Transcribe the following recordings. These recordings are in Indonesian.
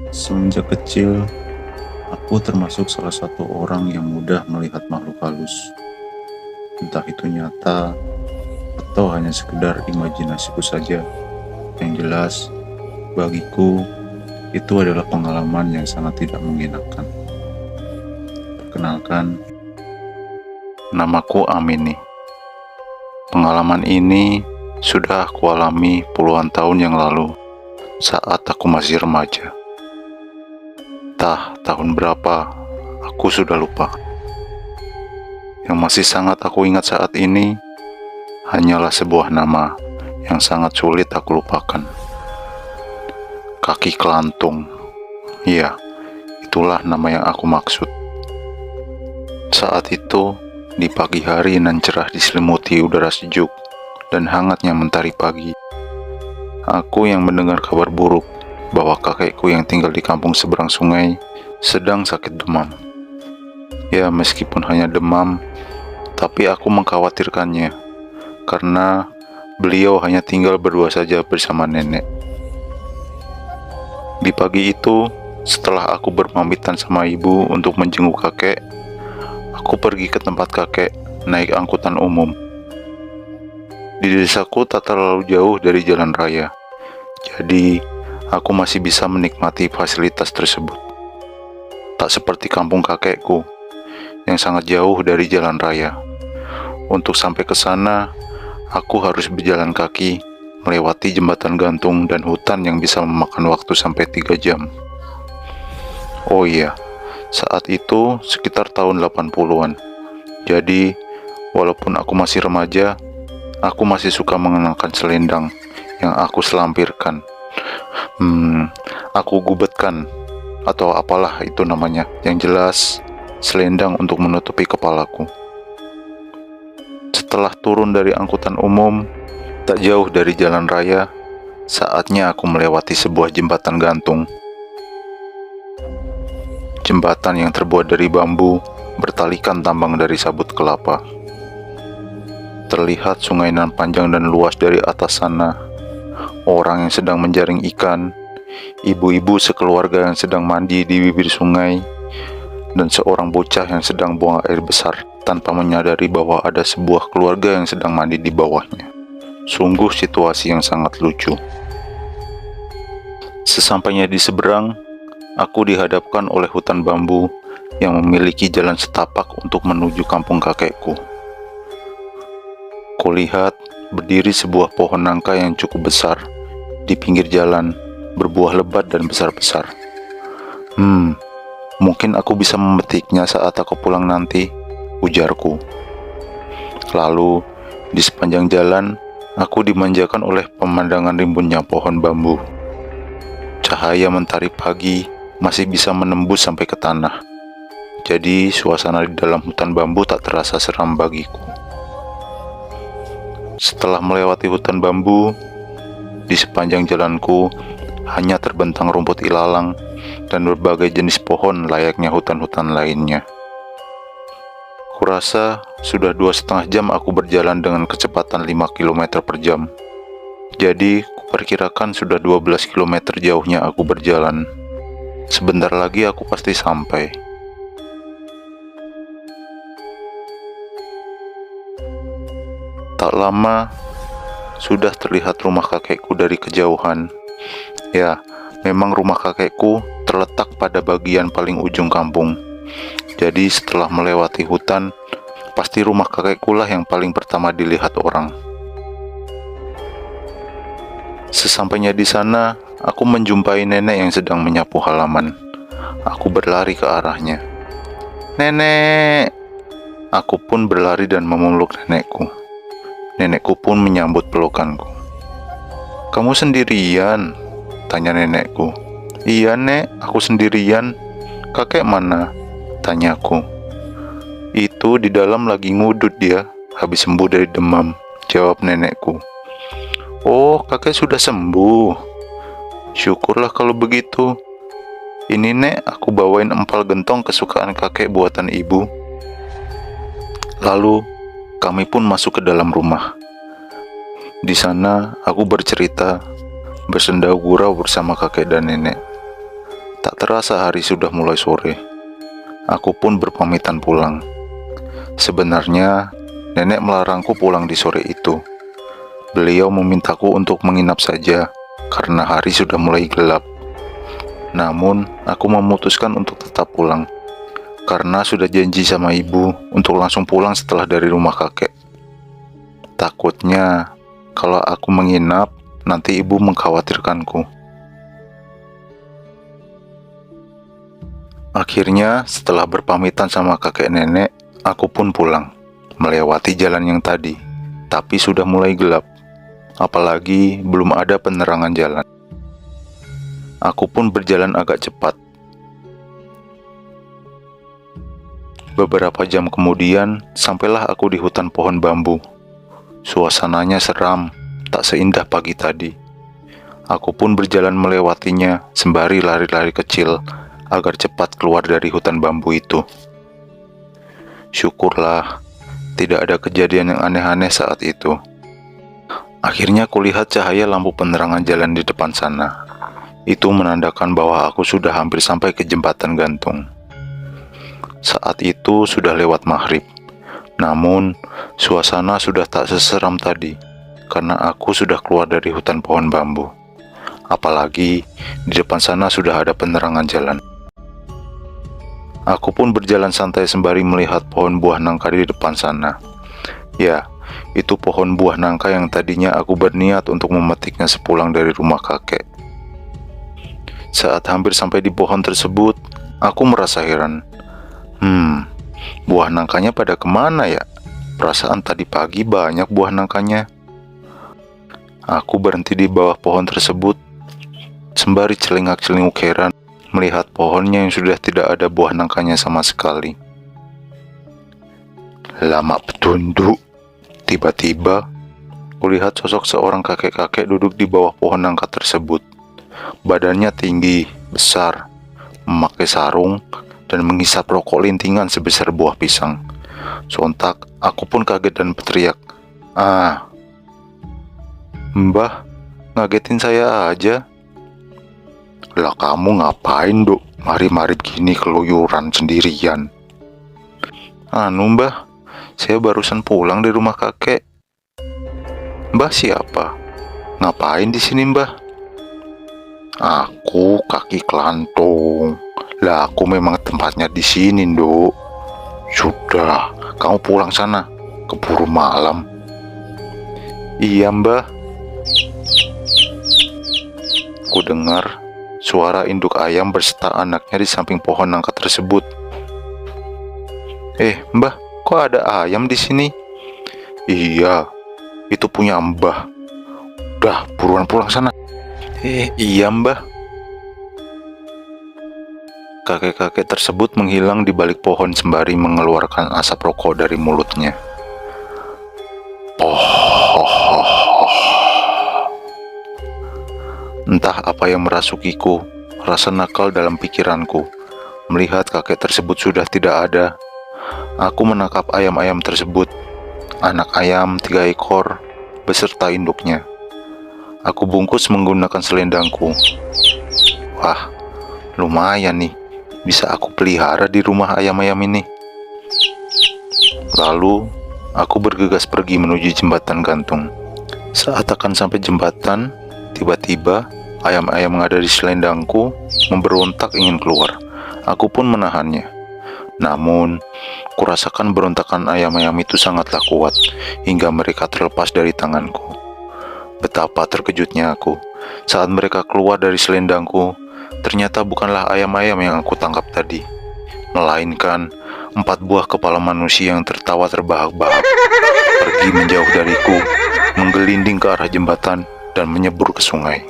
Semenjak kecil, aku termasuk salah satu orang yang mudah melihat makhluk halus. Entah itu nyata atau hanya sekedar imajinasiku saja. Yang jelas, bagiku itu adalah pengalaman yang sangat tidak mengenakan. Perkenalkan, namaku Amini. Pengalaman ini sudah aku alami puluhan tahun yang lalu saat aku masih remaja. Entah tahun berapa, aku sudah lupa. Yang masih sangat aku ingat saat ini hanyalah sebuah nama yang sangat sulit aku lupakan. Kaki Kelantung. Iya, itulah nama yang aku maksud. Saat itu, di pagi hari nan cerah diselimuti udara sejuk dan hangatnya mentari pagi, aku yang mendengar kabar buruk bahwa kakekku yang tinggal di kampung seberang sungai sedang sakit demam. Ya, meskipun hanya demam, tapi aku mengkhawatirkannya karena beliau hanya tinggal berdua saja bersama nenek. Di pagi itu, setelah aku berpamitan sama ibu untuk menjenguk kakek, aku pergi ke tempat kakek naik angkutan umum. Di desaku tak terlalu jauh dari jalan raya, jadi aku masih bisa menikmati fasilitas tersebut. Tak seperti kampung kakekku yang sangat jauh dari jalan raya. Untuk sampai ke sana, aku harus berjalan kaki melewati jembatan gantung dan hutan yang bisa memakan waktu sampai 3 jam. Oh iya, saat itu sekitar tahun 80-an. Jadi, walaupun aku masih remaja, aku masih suka mengenakan selendang yang aku selampirkan. Aku gubetkan, atau apalah itu namanya. Yang jelas, selendang untuk menutupi kepalaku. Setelah turun dari angkutan umum, tak jauh dari jalan raya, saatnya aku melewati sebuah jembatan gantung. Jembatan yang terbuat dari bambu, bertalikan tambang dari sabut kelapa. Terlihat sungai nan panjang dan luas dari atas sana. Orang yang sedang menjaring ikan, ibu-ibu sekeluarga yang sedang mandi di bibir sungai, dan seorang bocah yang sedang buang air besar tanpa menyadari bahwa ada sebuah keluarga yang sedang mandi di bawahnya. Sungguh situasi yang sangat lucu. Sesampainya di seberang, aku dihadapkan oleh hutan bambu yang memiliki jalan setapak untuk menuju kampung kakekku. Kulihat berdiri sebuah pohon nangka yang cukup besar di pinggir jalan, berbuah lebat dan besar-besar. Mungkin aku bisa memetiknya saat aku pulang nanti, ujarku. Lalu, di sepanjang jalan, aku dimanjakan oleh pemandangan rimbunnya pohon bambu. Cahaya mentari pagi masih bisa menembus sampai ke tanah. Jadi, suasana di dalam hutan bambu tak terasa seram bagiku. Setelah melewati hutan bambu, di sepanjang jalanku hanya terbentang rumput ilalang dan berbagai jenis pohon layaknya hutan-hutan lainnya. Kurasa sudah 2,5 jam aku berjalan dengan kecepatan 5 km per jam. Jadi, kuperkirakan sudah 12 km jauhnya aku berjalan. Sebentar lagi aku pasti sampai. Tak lama, sudah terlihat rumah kakekku dari kejauhan. Ya, memang rumah kakekku terletak pada bagian paling ujung kampung. Jadi setelah melewati hutan, pasti rumah kakekku lah yang paling pertama dilihat orang. Sesampainya di sana, aku menjumpai nenek yang sedang menyapu halaman. Aku berlari ke arahnya. "Nenek!" Aku pun berlari dan memeluk nenekku. Nenekku pun menyambut pelukanku. "Kamu sendirian?" tanya nenekku. "Iya, Nek, aku sendirian." "Kakek mana?" tanyaku. "Itu di dalam lagi ngudut dia, habis sembuh dari demam," jawab nenekku. "Oh, kakek sudah sembuh. Syukurlah kalau begitu. Ini, Nek, aku bawain empal gentong kesukaan kakek buatan ibu." Lalu, kami pun masuk ke dalam rumah. Di sana, aku bercerita, bersenda gurau bersama kakek dan nenek. Tak terasa hari sudah mulai sore. Aku pun berpamitan pulang. Sebenarnya, nenek melarangku pulang di sore itu. Beliau memintaku untuk menginap saja, karena hari sudah mulai gelap. Namun, aku memutuskan untuk tetap pulang, karena sudah janji sama ibu untuk langsung pulang setelah dari rumah kakek. Takutnya, kalau aku menginap, nanti ibu mengkhawatirkanku. Akhirnya, setelah berpamitan sama kakek nenek, aku pun pulang, melewati jalan yang tadi, tapi sudah mulai gelap. Apalagi belum ada penerangan jalan. Aku pun berjalan agak cepat. Beberapa jam kemudian, sampailah aku di hutan pohon bambu. Suasananya seram, tak seindah pagi tadi. Aku pun berjalan melewatinya sembari lari-lari kecil agar cepat keluar dari hutan bambu itu. Syukurlah, tidak ada kejadian yang aneh-aneh saat itu. Akhirnya kulihat cahaya lampu penerangan jalan di depan sana. Itu menandakan bahwa aku sudah hampir sampai ke jembatan gantung. Saat itu sudah lewat maghrib. Namun, suasana sudah tak seseram tadi, karena aku sudah keluar dari hutan pohon bambu. Apalagi, di depan sana sudah ada penerangan jalan. Aku pun berjalan santai sembari melihat pohon buah nangka di depan sana. Ya, itu pohon buah nangka yang tadinya aku berniat untuk memetiknya sepulang dari rumah kakek. Saat hampir sampai di pohon tersebut, aku merasa heran. Buah nangkanya pada kemana ya? Perasaan tadi pagi banyak buah nangkanya. Aku berhenti di bawah pohon tersebut, sembari celingak-celinguk heran melihat pohonnya yang sudah tidak ada buah nangkanya sama sekali. Lama petunduk. Tiba-tiba, kulihat sosok seorang kakek-kakek duduk di bawah pohon nangka tersebut. Badannya tinggi, besar, memakai sarung, dan menghisap rokok lintingan sebesar buah pisang. Sontak, aku pun kaget dan berteriak, "Ah, Mbah, ngagetin saya aja." "Lah kamu ngapain, Duk? Mari-mari gini keluyuran sendirian." "Anu, Mbah, saya barusan pulang dari rumah kakek." "Mbah siapa? Ngapain di sini, Mbah?" "Aku kaki kelantung. Lah aku memang tempatnya di sini, Nduk." "Sudah, kamu pulang sana. Keburu malam." "Iya, Mbah." Ku dengar suara induk ayam berserta anaknya di samping pohon nangka tersebut. Mbah, kok ada ayam di sini?" "Iya, itu punya Mbah. Dah, buruan pulang sana." Iya, Mbah." Kakek-kakek tersebut menghilang di balik pohon sembari mengeluarkan asap rokok dari mulutnya. Entah apa yang merasukiku, rasa nakal dalam pikiranku. Melihat kakek tersebut sudah tidak ada, aku menangkap ayam-ayam tersebut. Anak ayam 3 ekor beserta induknya. Aku bungkus menggunakan selendangku. Wah, lumayan nih, bisa aku pelihara di rumah ayam-ayam ini. Lalu, aku bergegas pergi menuju jembatan gantung. Saat akan sampai jembatan, tiba-tiba ayam-ayam yang ada di selendangku memberontak ingin keluar. Aku pun menahannya. Namun, kurasakan berontakan ayam-ayam itu sangatlah kuat hingga mereka terlepas dari tanganku. Betapa terkejutnya aku saat mereka keluar dari selendangku. Ternyata bukanlah ayam-ayam yang aku tangkap tadi, melainkan 4 buah kepala manusia yang tertawa terbahak-bahak pergi menjauh dariku, menggelinding ke arah jembatan dan menyebur ke sungai.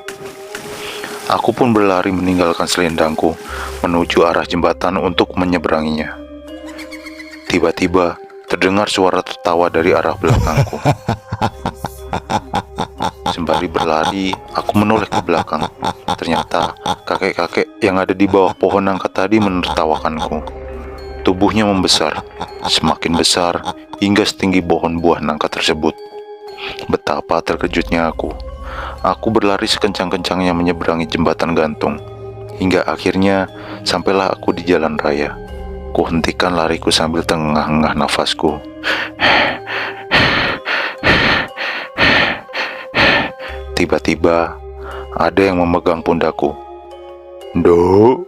Aku pun berlari meninggalkan selendangku menuju arah jembatan untuk menyeberanginya. Tiba-tiba terdengar suara tertawa dari arah belakangku. Sembari berlari, aku menoleh ke belakang. Ternyata kakek-kakek yang ada di bawah pohon nangka tadi menertawakanku. Tubuhnya membesar, semakin besar hingga setinggi pohon buah nangka tersebut. Betapa terkejutnya aku. Aku berlari sekencang-kencangnya menyeberangi jembatan gantung. Hingga akhirnya sampailah aku di jalan raya. Kuhentikan lariku sambil tengah-engah nafasku. Tiba-tiba ada yang memegang pundakku. "Dok."